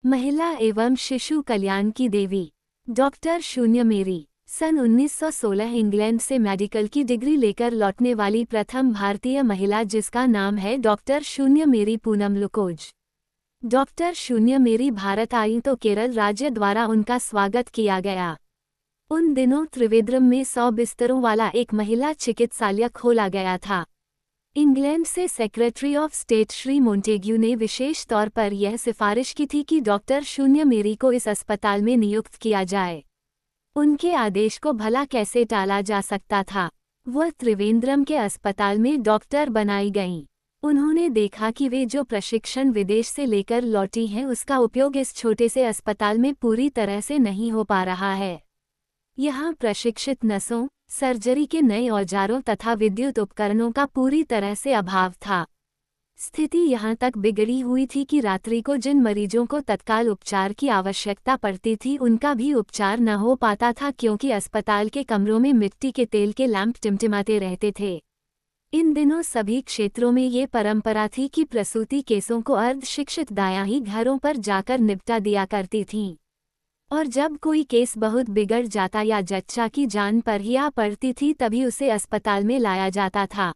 महिला एवं शिशु कल्याण की देवी डॉक्टर शून्य मेरी सन 1916 इंग्लैंड से मेडिकल की डिग्री लेकर लौटने वाली प्रथम भारतीय महिला जिसका नाम है डॉक्टर शून्य मेरी पूनम लुकोज। डॉक्टर शून्य मेरी भारत आई तो केरल राज्य द्वारा उनका स्वागत किया गया। उन दिनों त्रिवेंद्रम में 100 बिस्तरों वाला एक महिला चिकित्सालय खोला गया था। इंग्लैंड से secretary of state Shri Montagu ने विशेष तौर पर यह सिफारिश की थी कि डॉक्टर शून्य मेरी को इस अस्पताल में नियुक्त किया जाए। उनके आदेश को भला कैसे टाला जा सकता था। वह त्रिवेंद्रम के अस्पताल में डॉक्टर बनाई गईं। उन्होंने देखा कि वे जो प्रशिक्षण विदेश से लेकर लौटी हैं उसका उपयोग इस छोटे से अस्पताल में पूरी तरह से नहीं हो पा रहा है। यहाँ प्रशिक्षित नर्सों, सर्जरी के नए औजारों तथा विद्युत उपकरणों का पूरी तरह से अभाव था। स्थिति यहाँ तक बिगड़ी हुई थी कि रात्रि को जिन मरीजों को तत्काल उपचार की आवश्यकता पड़ती थी उनका भी उपचार न हो पाता था, क्योंकि अस्पताल के कमरों में मिट्टी के तेल के लैंप टिमटिमाते रहते थे। इन दिनों सभी क्षेत्रों में ये परंपरा थी कि प्रसूति केसों को अर्धशिक्षित दायां ही घरों पर जाकर निपटा दिया करती थीं, और जब कोई केस बहुत बिगड़ जाता या जच्चा की जान पर ही आ पड़ती थी तभी उसे अस्पताल में लाया जाता था।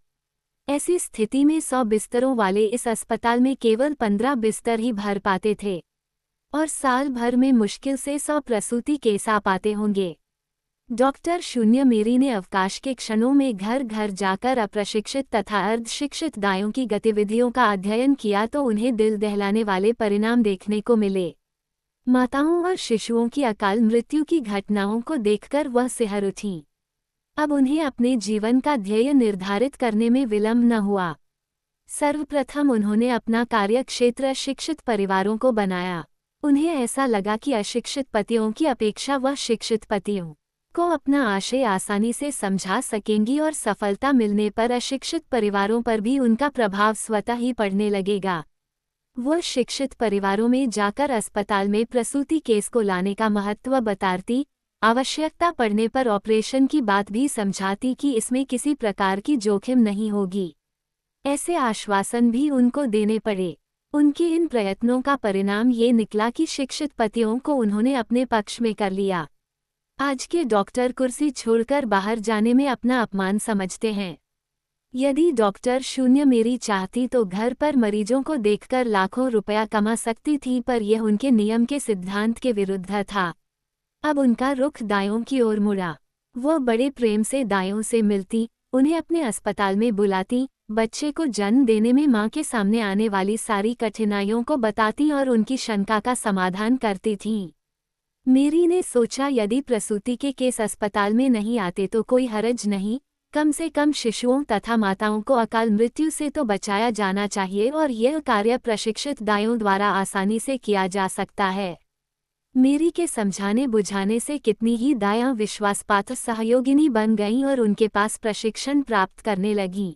ऐसी स्थिति में 100 बिस्तरों वाले इस अस्पताल में केवल 15 बिस्तर ही भर पाते थे, और साल भर में मुश्किल से 100 प्रसूति केस आ पाते होंगे। डॉक्टर शून्य मेरी ने अवकाश के क्षणों में घर घर जाकर अप्रशिक्षित तथा अर्धशिक्षित दायों की गतिविधियों का अध्ययन किया तो उन्हें दिल दहलाने वाले परिणाम देखने को मिले। माताओं और शिशुओं की अकाल मृत्यु की घटनाओं को देखकर वह सिहर उठीं। अब उन्हें अपने जीवन का ध्येय निर्धारित करने में विलंब न हुआ। सर्वप्रथम उन्होंने अपना कार्यक्षेत्र शिक्षित परिवारों को बनाया। उन्हें ऐसा लगा कि अशिक्षित पतियों की अपेक्षा वह शिक्षित पतियों को अपना आशय आसानी से समझा सकेंगी और सफलता मिलने पर अशिक्षित परिवारों पर भी उनका प्रभाव स्वतः ही पड़ने लगेगा। वह शिक्षित परिवारों में जाकर अस्पताल में प्रसूति केस को लाने का महत्व बताती, आवश्यकता पड़ने पर ऑपरेशन की बात भी समझाती कि इसमें किसी प्रकार की जोखिम नहीं होगी। ऐसे आश्वासन भी उनको देने पड़े। उनके इन प्रयत्नों का परिणाम ये निकला कि शिक्षित पतियों को उन्होंने अपने पक्ष में कर लिया। आज के डॉक्टर कुर्सी छोड़कर बाहर जाने में अपना अपमान समझते हैं। यदि डॉक्टर शून्य मेरी चाहती तो घर पर मरीजों को देखकर लाखों रुपया कमा सकती थी, पर यह उनके नियम के सिद्धांत के विरुद्ध था। अब उनका रुख दायों की ओर मुड़ा। वह बड़े प्रेम से दायों से मिलती, उन्हें अपने अस्पताल में बुलाती, बच्चे को जन्म देने में मां के सामने आने वाली सारी कठिनाइयों को बताती और उनकी शंका का समाधान करती थीं। मेरी ने सोचा यदि प्रसूति के केस अस्पताल में नहीं आते तो कोई हरज नहीं, कम से कम शिशुओं तथा माताओं को अकाल मृत्यु से तो बचाया जाना चाहिए, और यह कार्य प्रशिक्षित दायों द्वारा आसानी से किया जा सकता है। मेरी के समझाने बुझाने से कितनी ही दायां विश्वासपात्र सहयोगिनी बन गईं और उनके पास प्रशिक्षण प्राप्त करने लगीं।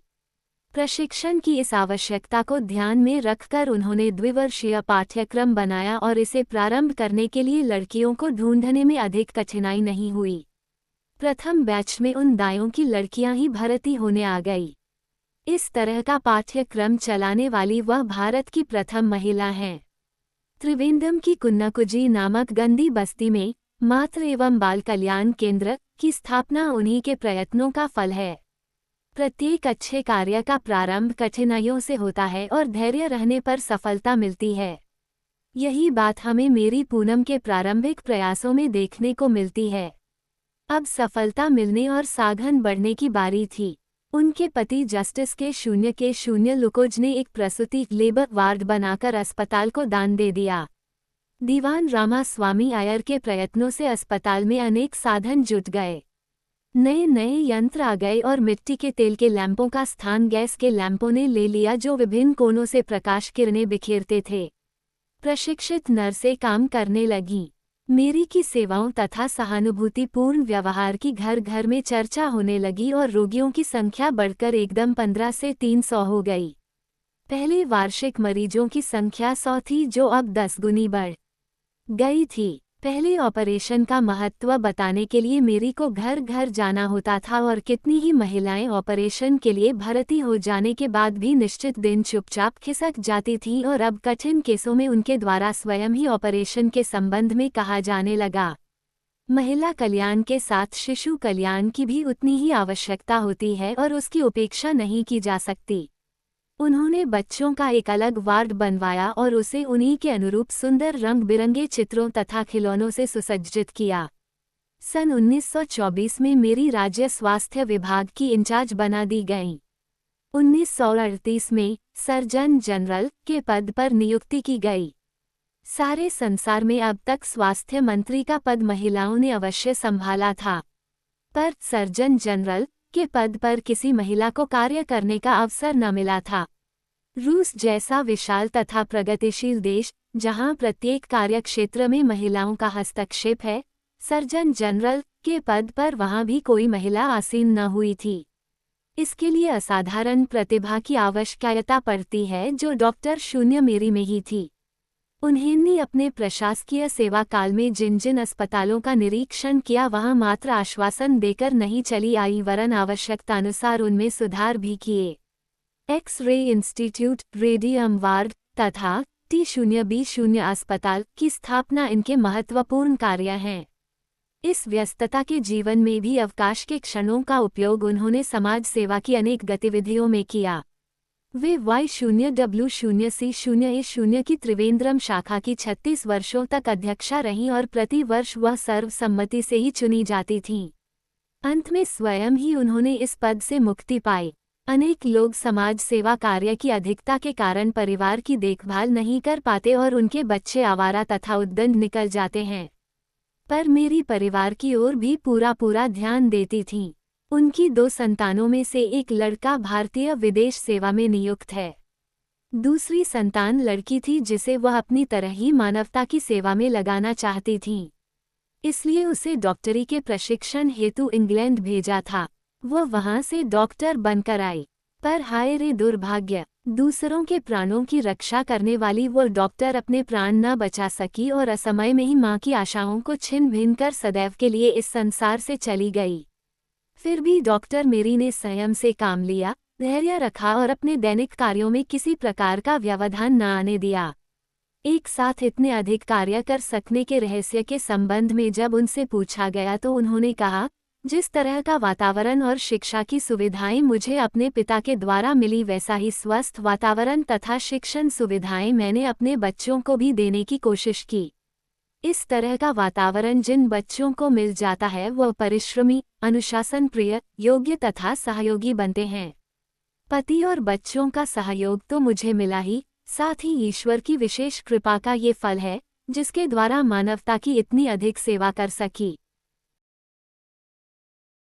प्रशिक्षण की इस आवश्यकता को ध्यान में रखकर उन्होंने द्विवर्षीय पाठ्यक्रम बनाया और इसे प्रारंभ करने के लिए लड़कियों को ढूंढने में अधिक कठिनाई नहीं हुई। प्रथम बैच में उन दायों की लड़कियां ही भर्ती होने आ गई। इस तरह का पाठ्यक्रम चलाने वाली वह भारत की प्रथम महिला हैं। त्रिवेंद्रम की कुन्नाकुजी नामक गंदी बस्ती में मातृ एवं बाल कल्याण केंद्र की स्थापना उन्हीं के प्रयत्नों का फल है। प्रत्येक अच्छे कार्य का प्रारंभ कठिनाइयों से होता है और धैर्य रहने पर सफलता मिलती है। यही बात हमें मेरी पूनम के प्रारंभिक प्रयासों में देखने को मिलती है। अब सफलता मिलने और साधन बढ़ने की बारी थी। उनके पति जस्टिस के शून्य लुकोज ने एक प्रसूति लेबर वार्ड बनाकर अस्पताल को दान दे दिया। दीवान रामास्वामी अय्यर के प्रयत्नों से अस्पताल में अनेक साधन जुट गए। नए नए यंत्र आ गए और मिट्टी के तेल के लैंपों का स्थान गैस के लैंपों ने ले लिया, जो विभिन्न कोनों से प्रकाश किरणें बिखेरते थे। प्रशिक्षित नर्सें काम करने लगीं। मेरी की सेवाओं तथा सहानुभूतिपूर्ण व्यवहार की घर घर में चर्चा होने लगी और रोगियों की संख्या बढ़कर एकदम 15 से 300 हो गई। पहले वार्षिक मरीजों की संख्या 100 थी, जो अब 10 गुनी बढ़ गई थी। पहले ऑपरेशन का महत्व बताने के लिए मेरी को घर घर जाना होता था और कितनी ही महिलाएं ऑपरेशन के लिए भर्ती हो जाने के बाद भी निश्चित दिन चुपचाप खिसक जाती थीं और अब कठिन केसों में उनके द्वारा स्वयं ही ऑपरेशन के संबंध में कहा जाने लगा। महिला कल्याण के साथ शिशु कल्याण की भी उतनी ही आवश्यकता होती है और उसकी उपेक्षा नहीं की जा सकती। उन्होंने बच्चों का एक अलग वार्ड बनवाया और उसे उन्हीं के अनुरूप सुंदर रंग बिरंगे चित्रों तथा खिलौनों से सुसज्जित किया। सन 1924 में मेरी राज्य स्वास्थ्य विभाग की इंचार्ज बना दी गईं। 1938 में सर्जन जनरल के पद पर नियुक्ति की गई। सारे संसार में अब तक स्वास्थ्य मंत्री का पद महिलाओं ने अवश्य संभाला था, पर सर्जन जनरल के पद पर किसी महिला को कार्य करने का अवसर न मिला था। रूस जैसा विशाल तथा प्रगतिशील देश, जहां प्रत्येक कार्यक्षेत्र में महिलाओं का हस्तक्षेप है, सर्जन जनरल के पद पर वहां भी कोई महिला आसीन न हुई थी। इसके लिए असाधारण प्रतिभा की आवश्यकता पड़ती है, जो डॉक्टर शून्य मेरी में ही थी। उन्होंने अपने प्रशासकीय सेवा काल में जिन जिन अस्पतालों का निरीक्षण किया, वहां मात्र आश्वासन देकर नहीं चली आई, वरन आवश्यकतानुसार उनमें सुधार भी किए। एक्स-रे इंस्टीट्यूट, रेडियम वार्ड तथा T0B0 अस्पताल की स्थापना इनके महत्वपूर्ण कार्य हैं। इस व्यस्तता के जीवन में भी अवकाश के क्षणों का उपयोग उन्होंने समाज सेवा की अनेक गतिविधियों में किया। वे Y0W0C0A0 की त्रिवेंद्रम शाखा की 36 वर्षों तक अध्यक्षा रहीं और प्रति वर्ष वह सर्वसम्मति से ही चुनी जाती थीं। अंत में स्वयं ही उन्होंने इस पद से मुक्ति पाई। अनेक लोग समाज सेवा कार्य की अधिकता के कारण परिवार की देखभाल नहीं कर पाते और उनके बच्चे आवारा तथा उद्दंड निकल जाते हैं, पर मेरी परिवार की ओर भी पूरा ध्यान देती थीं। उनकी 2 संतानों में से एक लड़का भारतीय विदेश सेवा में नियुक्त है। दूसरी संतान लड़की थी, जिसे वह अपनी तरह ही मानवता की सेवा में लगाना चाहती थीं। इसलिए उसे डॉक्टरी के प्रशिक्षण हेतु इंग्लैंड भेजा था। वह वहां से डॉक्टर बनकर आई, पर हाय रे दुर्भाग्य, दूसरों के प्राणों की रक्षा करने वाली वो डॉक्टर अपने प्राण न बचा सकी और असमय में ही मां की आशाओं को छिन भिन कर सदैव के लिए इस संसार से चली गई। फिर भी डॉक्टर मेरी ने संयम से काम लिया, धैर्य रखा और अपने दैनिक कार्यों में किसी प्रकार का व्यवधान न आने दिया। एक साथ इतने अधिक कार्य कर सकने के रहस्य के संबंध में जब उनसे पूछा गया तो उन्होंने कहा, जिस तरह का वातावरण और शिक्षा की सुविधाएं मुझे अपने पिता के द्वारा मिली, वैसा ही स्वस्थ वातावरण तथा शिक्षण सुविधाएं मैंने अपने बच्चों को भी देने की कोशिश की। इस तरह का वातावरण जिन बच्चों को मिल जाता है, वह परिश्रमी, अनुशासन प्रिय, योग्य तथा सहयोगी बनते हैं। पति और बच्चों का सहयोग तो मुझे मिला ही, साथ ही ईश्वर की विशेष कृपा का ये फल है, जिसके द्वारा मानवता की इतनी अधिक सेवा कर सकी।